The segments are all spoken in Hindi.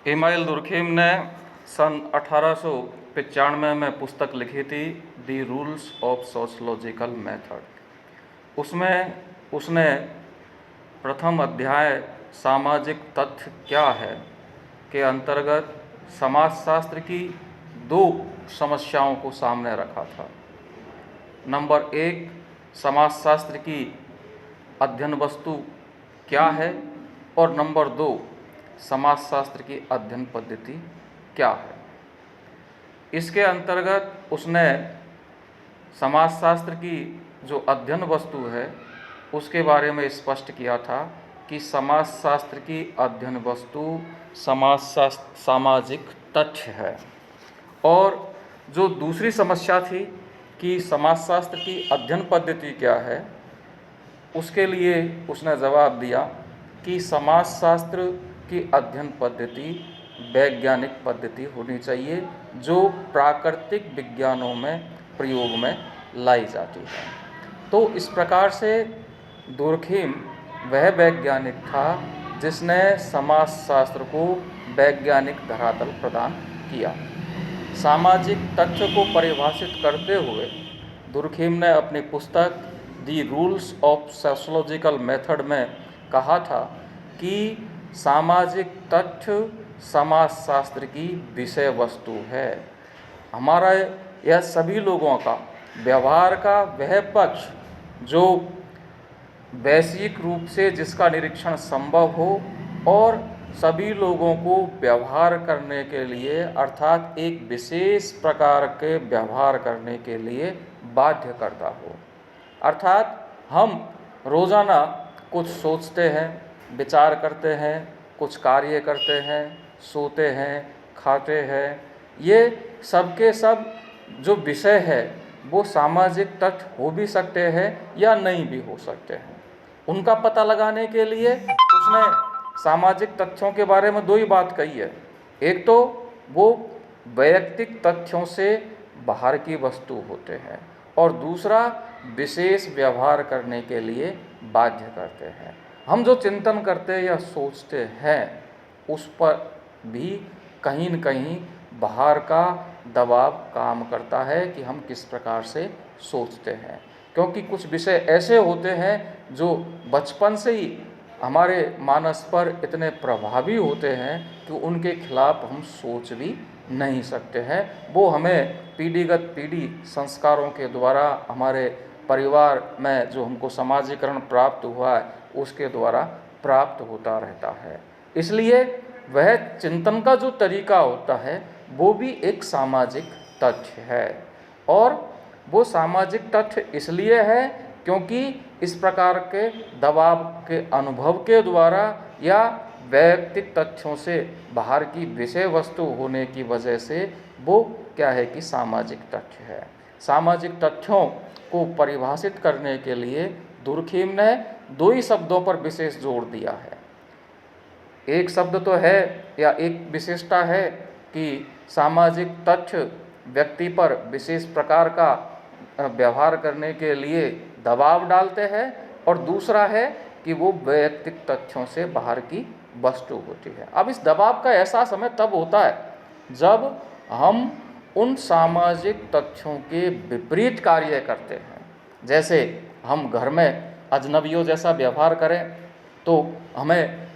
इमाइल दुर्खीम ने सन 1895 में पुस्तक लिखी थी दी रूल्स ऑफ सोशलॉजिकल मेथड। उसमें उसने प्रथम अध्याय सामाजिक तथ्य क्या है के अंतर्गत समाजशास्त्र की दो समस्याओं को सामने रखा था। नंबर एक, समाजशास्त्र की अध्ययन वस्तु क्या है, और नंबर दो, समाजशास्त्र की अध्ययन पद्धति क्या है। इसके अंतर्गत उसने समाजशास्त्र की जो अध्ययन वस्तु है उसके बारे में स्पष्ट किया था कि समाजशास्त्र की अध्ययन वस्तु सामाजिक तथ्य है। और जो दूसरी समस्या थी कि समाजशास्त्र की अध्ययन पद्धति क्या है, उसके लिए उसने जवाब दिया कि समाजशास्त्र की अध्ययन पद्धति वैज्ञानिक पद्धति होनी चाहिए जो प्राकृतिक विज्ञानों में प्रयोग में लाई जाती है। तो इस प्रकार से दुर्खीम वह वैज्ञानिक था जिसने समाजशास्त्र को वैज्ञानिक धरातल प्रदान किया। सामाजिक तथ्य को परिभाषित करते हुए दुर्खीम ने अपनी पुस्तक दी रूल्स ऑफ सोशलॉजिकल मेथड में कहा था कि सामाजिक तथ्य समाजशास्त्र की विषय वस्तु है। हमारा यह सभी लोगों का व्यवहार का वह पक्ष जो वैश्विक रूप से जिसका निरीक्षण संभव हो और सभी लोगों को व्यवहार करने के लिए अर्थात एक विशेष प्रकार के व्यवहार करने के लिए बाध्य करता हो। अर्थात हम रोज़ाना कुछ सोचते हैं, विचार करते हैं, कुछ कार्य करते हैं, सोते हैं, खाते हैं। ये सब के सब जो विषय है वो सामाजिक तथ्य हो भी सकते हैं या नहीं भी हो सकते हैं। उनका पता लगाने के लिए उसने सामाजिक तथ्यों के बारे में दो ही बात कही है। एक तो वो वैयक्तिक तथ्यों से बाहर की वस्तु होते हैं और दूसरा विशेष व्यवहार करने के लिए बाध्य करते हैं। हम जो चिंतन करते या सोचते हैं उस पर भी कहीं न कहीं बाहर का दबाव काम करता है कि हम किस प्रकार से सोचते हैं, क्योंकि कुछ विषय ऐसे होते हैं जो बचपन से ही हमारे मानस पर इतने प्रभावी होते हैं कि उनके खिलाफ हम सोच भी नहीं सकते हैं। वो हमें पीढ़ीगत पीढ़ी संस्कारों के द्वारा हमारे परिवार में जो हमको समाजीकरण प्राप्त हुआ है उसके द्वारा प्राप्त होता रहता है। इसलिए वह चिंतन का जो तरीका होता है वो भी एक सामाजिक तथ्य है। और वो सामाजिक तथ्य इसलिए है क्योंकि इस प्रकार के दबाव के अनुभव के द्वारा या वैयक्तिक तथ्यों से बाहर की विषय वस्तु होने की वजह से वो क्या है कि सामाजिक तथ्य है। सामाजिक तथ्यों को परिभाषित करने के लिए दुर्खीम ने दो ही शब्दों पर विशेष जोर दिया है। एक शब्द तो है या एक विशेषता है कि सामाजिक तथ्य व्यक्ति पर विशेष प्रकार का व्यवहार करने के लिए दबाव डालते हैं, और दूसरा है कि वो वैयक्तिक तथ्यों से बाहर की वस्तु होती है। अब इस दबाव का एहसास हमें तब होता है जब हम उन सामाजिक तथ्यों के विपरीत कार्य करते हैं। जैसे हम घर में अजनबियों जैसा व्यवहार करें तो हमें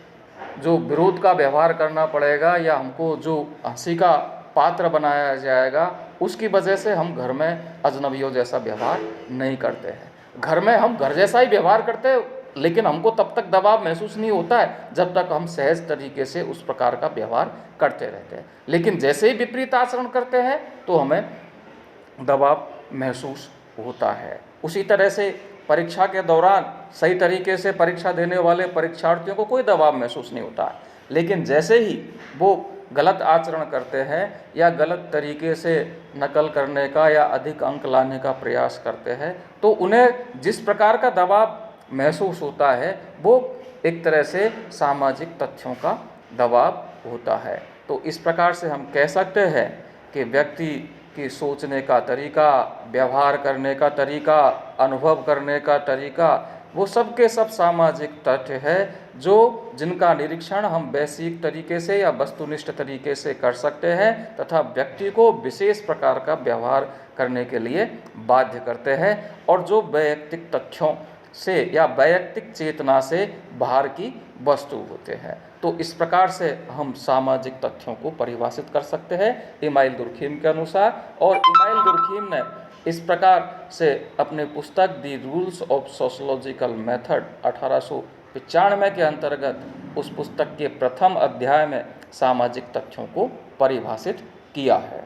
जो विरोध का व्यवहार करना पड़ेगा या हमको जो हंसी का पात्र बनाया जाएगा, उसकी वजह से हम घर में अजनबियों जैसा व्यवहार नहीं करते हैं। घर में हम घर जैसा ही व्यवहार करते हैं, लेकिन हमको तब तक दबाव महसूस नहीं होता है जब तक हम सहज तरीके से उस प्रकार का व्यवहार करते रहते हैं। लेकिन जैसे ही विपरीत आचरण करते हैं तो हमें दबाव महसूस होता है। उसी तरह से परीक्षा के दौरान सही तरीके से परीक्षा देने वाले परीक्षार्थियों को कोई दबाव महसूस नहीं होता है, लेकिन जैसे ही वो गलत आचरण करते हैं या गलत तरीके से नकल करने का या अधिक अंक लाने का प्रयास करते हैं तो उन्हें जिस प्रकार का दबाव महसूस होता है वो एक तरह से सामाजिक तथ्यों का दबाव होता है। तो इस प्रकार से हम कह सकते हैं कि व्यक्ति की सोचने का तरीका, व्यवहार करने का तरीका, अनुभव करने का तरीका, वो सब के सब सामाजिक तथ्य है जो जिनका निरीक्षण हम वैश्विक तरीके से या वस्तुनिष्ठ तरीके से कर सकते हैं तथा व्यक्ति को विशेष प्रकार का व्यवहार करने के लिए बाध्य करते हैं और जो वैयक्तिक तथ्यों से या वैयक्तिक चेतना से बाहर की वस्तु होते हैं। तो इस प्रकार से हम सामाजिक तथ्यों को परिभाषित कर सकते हैं इमाइल दुर्खीम के अनुसार। और इमाइल दुर्खीम ने इस प्रकार से अपने पुस्तक दी रूल्स ऑफ सोशोलॉजिकल मेथड 1895 के अंतर्गत उस पुस्तक के प्रथम अध्याय में सामाजिक तथ्यों को परिभाषित किया है।